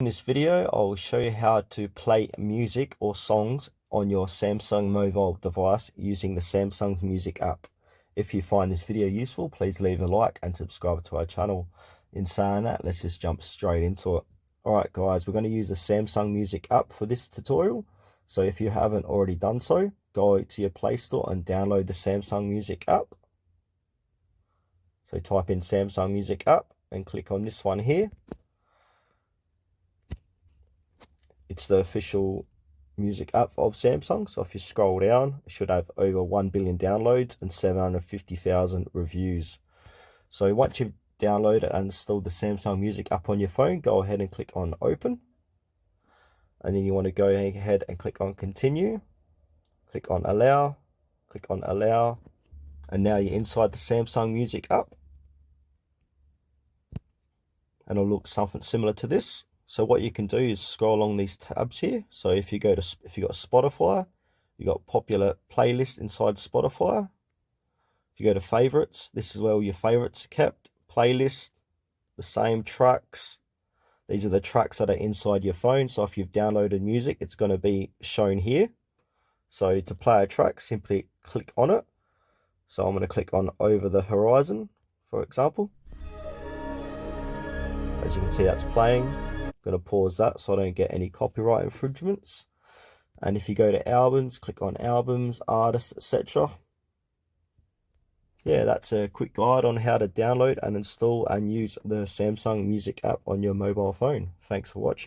In this video, I'll show you how to play music or songs on your Samsung mobile device using the Samsung Music app. If you find this video useful, please leave a like and subscribe to our channel. In saying that, let's just jump straight into it. Alright guys, we're going to use the Samsung Music app for this tutorial. So if you haven't already done so, go to your Play Store and download the Samsung Music app. So type in Samsung Music app and click on this one here. It's the official music app of Samsung. So if you scroll down, it should have over 1 billion downloads and 750,000 reviews. So once you've downloaded and installed the Samsung Music app on your phone, go ahead and click on open. And then you want to go ahead and click on continue. Click on allow. Click on allow. And now you're inside the Samsung Music app. And it'll look something similar to this. So what you can do is scroll along these tabs here. So if you got Spotify, you got popular playlist inside Spotify. If you go to favorites, this is where all your favorites are kept. Playlist, the same tracks. These are the tracks that are inside your phone. So if you've downloaded music, it's going to be shown here. So to play a track, simply click on it. So I'm going to click on Over the Horizon, for example. As you can see, that's playing. I'm going to pause that so I don't get any copyright infringements. And if you go to albums, click on albums, artists, etc. Yeah, that's a quick guide on how to download and install and use the Samsung Music app on your mobile phone. Thanks for watching.